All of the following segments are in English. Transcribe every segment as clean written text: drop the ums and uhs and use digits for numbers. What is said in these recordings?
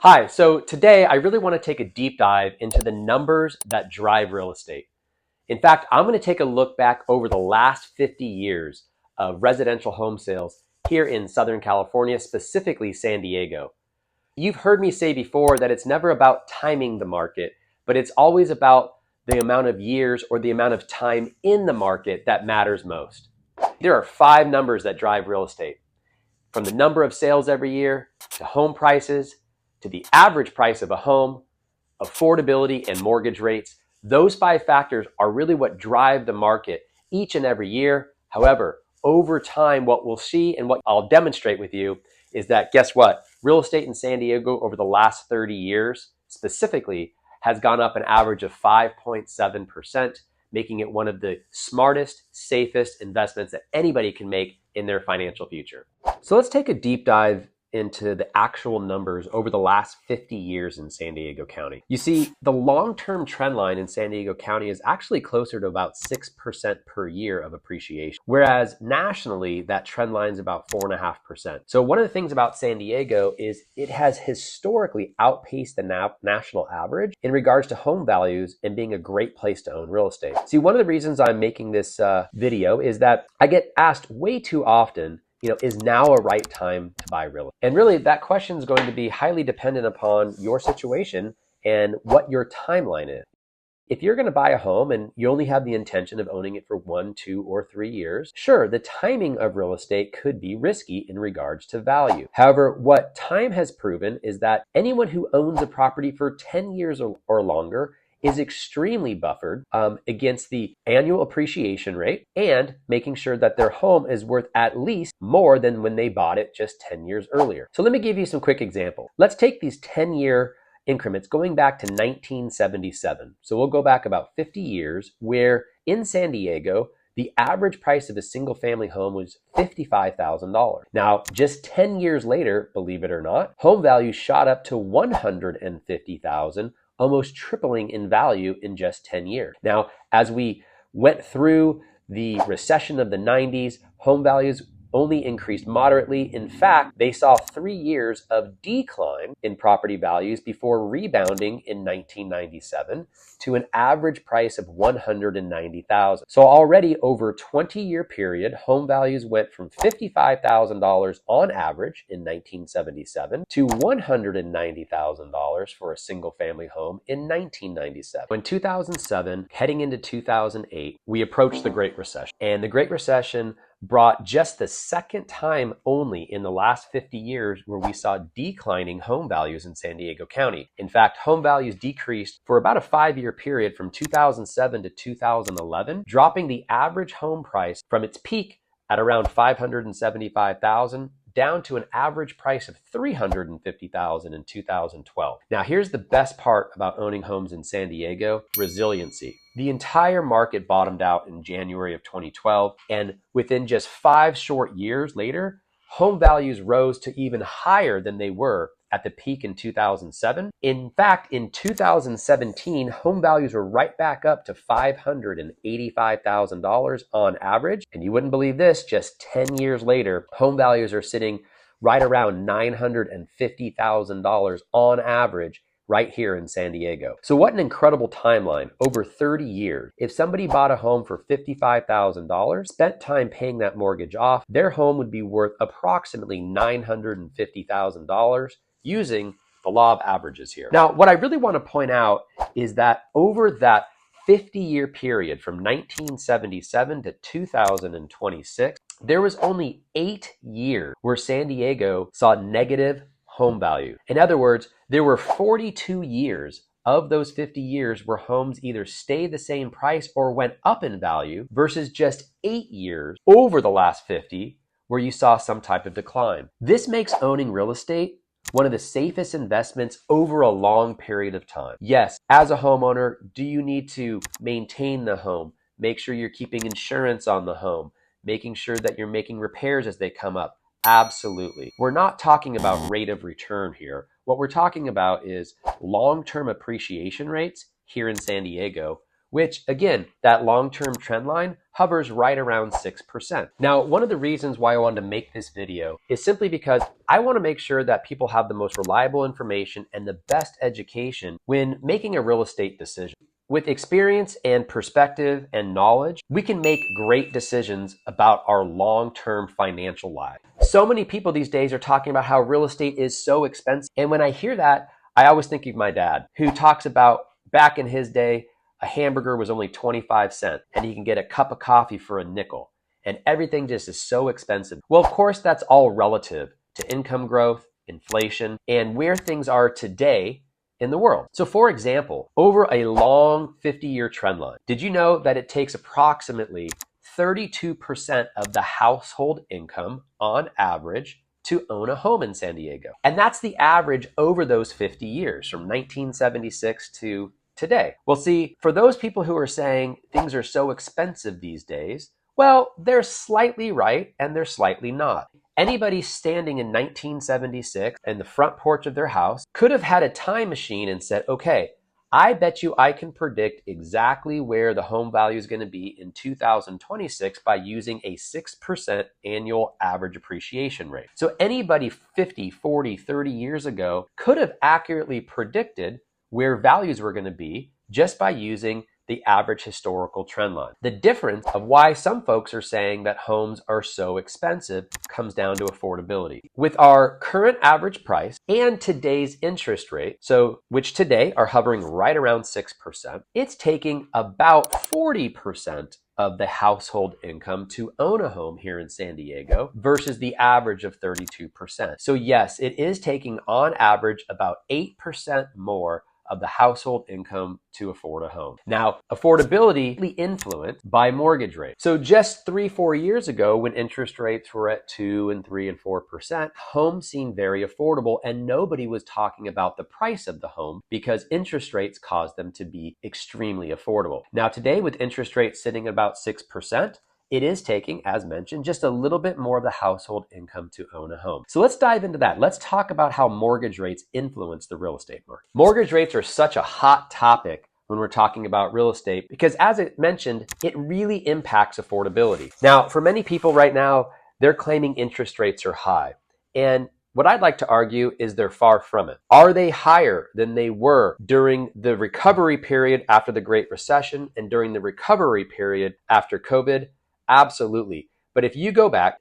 Hi, so today I really want to take a deep dive into the numbers that drive real estate. In fact, I'm going to take a look back over the last 50 years of residential home sales here in Southern California, specifically San Diego. You've heard me say before that it's never about timing the market, but it's always about the amount of years or the amount of time in the market that matters most. There are 5 numbers that drive real estate, from the number of sales every year to home prices to the average price of a home, affordability, and mortgage rates. Those 5 factors are really what drive the market each and every year. However, over time, what we'll see and what I'll demonstrate with you is that, guess what? Real estate in San Diego over the last 30 years specifically has gone up an average of 5.7%, making it one of the smartest, safest investments that anybody can make in their financial future. So let's take a deep dive into the actual numbers over the last 50 years in San Diego County. You see, the long-term trend line in San Diego County is actually closer to about 6% per year of appreciation, whereas nationally, that trend line is about 4.5%. So one of the things about San Diego is it has historically outpaced the national average in regards to home values and being a great place to own real estate. See, one of the reasons I'm making this video is that I get asked way too often, is now a right time to buy real estate? And really, that question is going to be highly dependent upon your situation and what your timeline is. If you're going to buy a home and you only have the intention of owning it for 1, 2, or 3 years, sure, the timing of real estate could be risky in regards to value. However, what time has proven is that anyone who owns a property for 10 years or longer is extremely buffered against the annual appreciation rate and making sure that their home is worth at least more than when they bought it just 10 years earlier. So let me give you some quick examples. Let's take these 10-year increments going back to 1977. So we'll go back about 50 years where in San Diego, the average price of a single family home was $55,000. Now, just 10 years later, believe it or not, home values shot up to $150,000, almost tripling in value in just 10 years. Now, as we went through the recession of the 90s, home values only increased moderately. In fact, they saw 3 years of decline in property values before rebounding in 1997 to an average price of $190,000. So already over a 20-year period, home values went from $55,000 on average in 1977 to $190,000 for a single-family home in 1997. In 2007, heading into 2008, we approached the Great Recession. And the Great Recession brought just the second time only in the last 50 years where we saw declining home values in San Diego County. In fact, home values decreased for about a 5-year period from 2007 to 2011, dropping the average home price from its peak at around $575,000 down to an average price of $350,000 in 2012. Now, here's the best part about owning homes in San Diego: resiliency. The entire market bottomed out in January of 2012, and within just 5 short years later, home values rose to even higher than they were at the peak in 2007. In fact, in 2017, home values were right back up to $585,000 on average. And you wouldn't believe this, just 10 years later, home values are sitting right around $950,000 on average right here in San Diego. So what an incredible timeline, over 30 years. If somebody bought a home for $55,000, spent time paying that mortgage off, their home would be worth approximately $950,000 using the law of averages here. Now, what I really want to point out is that over that 50-year period from 1977 to 2026, there was only 8 years where San Diego saw negative home value. In other words, there were 42 years of those 50 years where homes either stayed the same price or went up in value versus just 8 years over the last 50 where you saw some type of decline. This makes owning real estate one of the safest investments over a long period of time. Yes, as a homeowner, do you need to maintain the home? Make sure you're keeping insurance on the home, making sure that you're making repairs as they come up. Absolutely. We're not talking about rate of return here. What we're talking about is long-term appreciation rates here in San Diego, which again, that long-term trend line hovers right around 6%. Now, one of the reasons why I wanted to make this video is simply because I want to make sure that people have the most reliable information and the best education when making a real estate decision. With experience and perspective and knowledge, we can make great decisions about our long-term financial lives. So many people these days are talking about how real estate is so expensive. And when I hear that, I always think of my dad, who talks about back in his day, a hamburger was only 25 cents and you can get a cup of coffee for a nickel. And everything just is so expensive. Well, of course, that's all relative to income growth, inflation, and where things are today in the world. So for example, over a long 50-year trend line, did you know that it takes approximately 32% of the household income on average to own a home in San Diego? And that's the average over those 50 years from 1976 to today. Well, see, for those people who are saying things are so expensive these days, well, they're slightly right and they're slightly not. Anybody standing in 1976 in the front porch of their house could have had a time machine and said, okay, I bet you I can predict exactly where the home value is going to be in 2026 by using a 6% annual average appreciation rate. So anybody 50, 40, 30 years ago could have accurately predicted where values were going to be just by using the average historical trend line. The difference of why some folks are saying that homes are so expensive comes down to affordability. With our current average price and today's interest rate, so which today are hovering right around 6%, it's taking about 40% of the household income to own a home here in San Diego versus the average of 32%. So yes, it is taking on average about 8% more of the household income to afford a home. Now, affordability is influenced by mortgage rates. So just 3-4 years ago, when interest rates were at 2 and 3 and 4%, homes seemed very affordable and nobody was talking about the price of the home because interest rates caused them to be extremely affordable. Now today, with interest rates sitting at about 6%, it is taking, as mentioned, just a little bit more of the household income to own a home. So let's dive into that. Let's talk about how mortgage rates influence the real estate market. Mortgage rates are such a hot topic when we're talking about real estate because, as it mentioned, it really impacts affordability. Now, for many people right now, they're claiming interest rates are high. And what I'd like to argue is they're far from it. Are they higher than they were during the recovery period after the Great Recession and during the recovery period after COVID? Absolutely. But if you go back,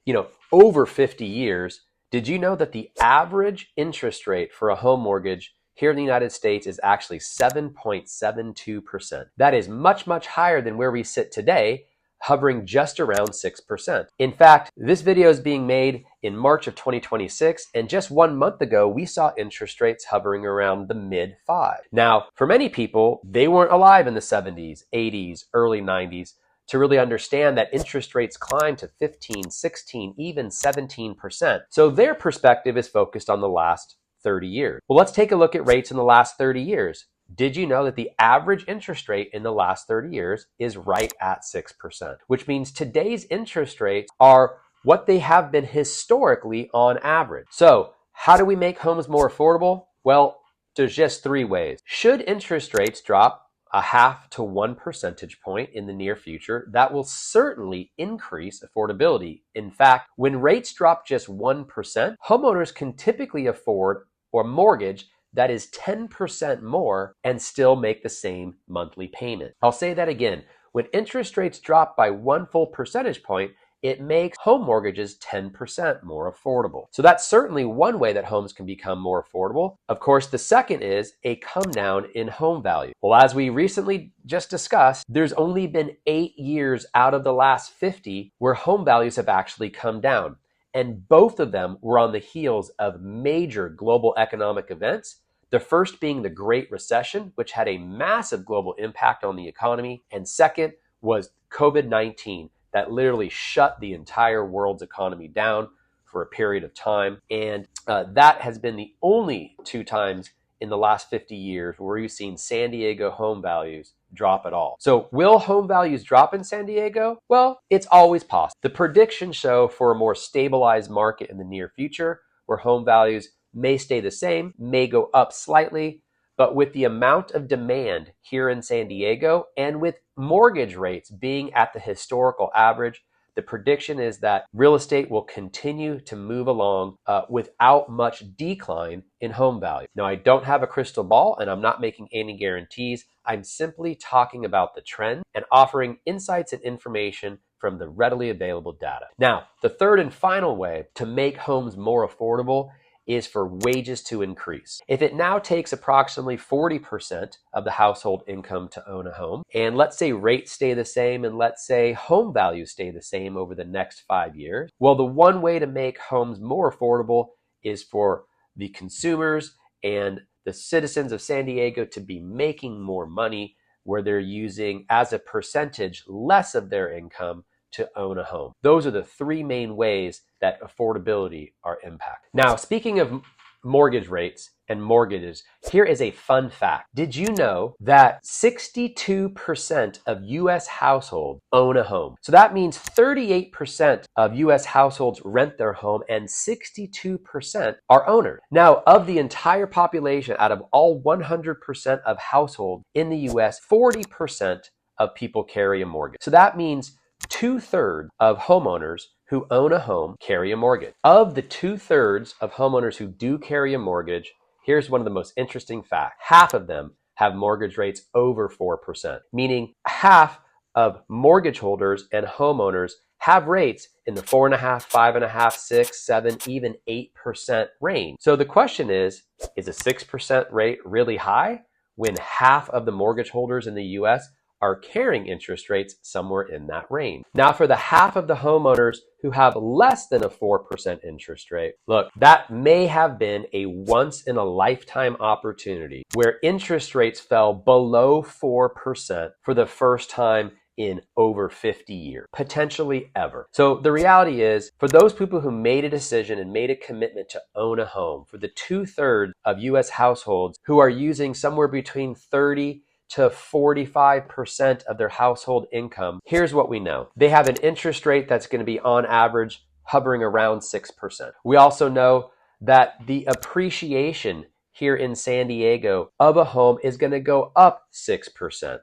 over 50 years, did you know that the average interest rate for a home mortgage here in the United States is actually 7.72%? That is much, much higher than where we sit today, hovering just around 6%. In fact, this video is being made in March of 2026, and just 1 month ago, we saw interest rates hovering around the mid-5. Now, for many people, they weren't alive in the 70s, 80s, early 90s, to really understand that interest rates climb to 15, 16, even 17%. So their perspective is focused on the last 30 years. Well, let's take a look at rates in the last 30 years. Did you know that the average interest rate in the last 30 years is right at 6%, which means today's interest rates are what they have been historically on average. So how do we make homes more affordable? Well, there's just 3 ways. Should interest rates drop a 0.5 to 1 percentage point in the near future, that will certainly increase affordability. In fact, when rates drop just 1%, homeowners can typically afford or mortgage that is 10% more and still make the same monthly payment. I'll say that again. When interest rates drop by 1 full percentage point, it makes home mortgages 10% more affordable. So that's certainly one way that homes can become more affordable. Of course, the second is a come down in home value. Well, as we recently just discussed, there's only been 8 years out of the last 50 where home values have actually come down. And both of them were on the heels of major global economic events. The first being the Great Recession, which had a massive global impact on the economy. And second was COVID-19. That literally shut the entire world's economy down for a period of time. And that has been the only 2 times in the last 50 years where you've seen San Diego home values drop at all. So will home values drop in San Diego? Well, it's always possible. The predictions show for a more stabilized market in the near future where home values may stay the same, may go up slightly, But with the amount of demand here in San Diego and with mortgage rates being at the historical average, the prediction is that real estate will continue to move along without much decline in home value. Now, I don't have a crystal ball and I'm not making any guarantees. I'm simply talking about the trend and offering insights and information from the readily available data. Now, the third and final way to make homes more affordable is for wages to increase. If it now takes approximately 40% of the household income to own a home, and let's say rates stay the same and let's say home values stay the same over the next 5 years, well, the one way to make homes more affordable is for the consumers and the citizens of San Diego to be making more money, where they're using as a percentage less of their income to own a home. Those are the three main ways that affordability are impacted. Now, speaking of mortgage rates and mortgages, here is a fun fact. Did you know that 62% of US households own a home? So that means 38% of US households rent their home and 62% are owners. Now, of the entire population, out of all 100% of households in the US, 40% of people carry a mortgage. So that means 2/3 of homeowners who own a home carry a mortgage. Of the 2/3 of homeowners who do carry a mortgage, here's one of the most interesting facts. Half of them have mortgage rates over 4%, meaning half of mortgage holders and homeowners have rates in the 4.5%, 5.5%, 6%, 7%, even 8% range. So the question is a 6% rate really high when half of the mortgage holders in the US are carrying interest rates somewhere in that range? Now, for the half of the homeowners who have less than a 4% interest rate, look, that may have been a once in a lifetime opportunity where interest rates fell below 4% for the first time in over 50 years, potentially ever. So the reality is, for those people who made a decision and made a commitment to own a home, for the 2/3 of US households who are using somewhere between 30 to 45% of their household income, here's what we know. They have an interest rate that's going to be on average hovering around 6%. We also know that the appreciation here in San Diego of a home is going to go up 6%.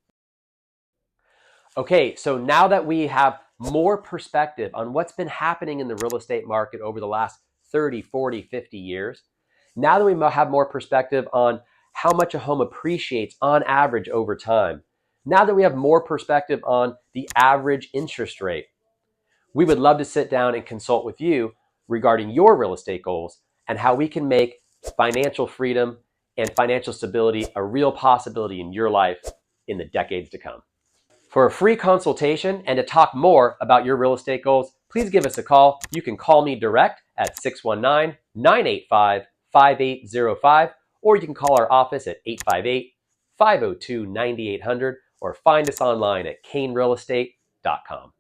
Okay, so now that we have more perspective on what's been happening in the real estate market over the last 30, 40, 50 years, now that we have more perspective on how much a home appreciates on average over time, now that we have more perspective on the average interest rate, we would love to sit down and consult with you regarding your real estate goals and how we can make financial freedom and financial stability a real possibility in your life in the decades to come. For a free consultation and to talk more about your real estate goals, please give us a call. You can call me direct at 619-985-5805, or you can call our office at 858-502-9800, or find us online at canerealestate.com.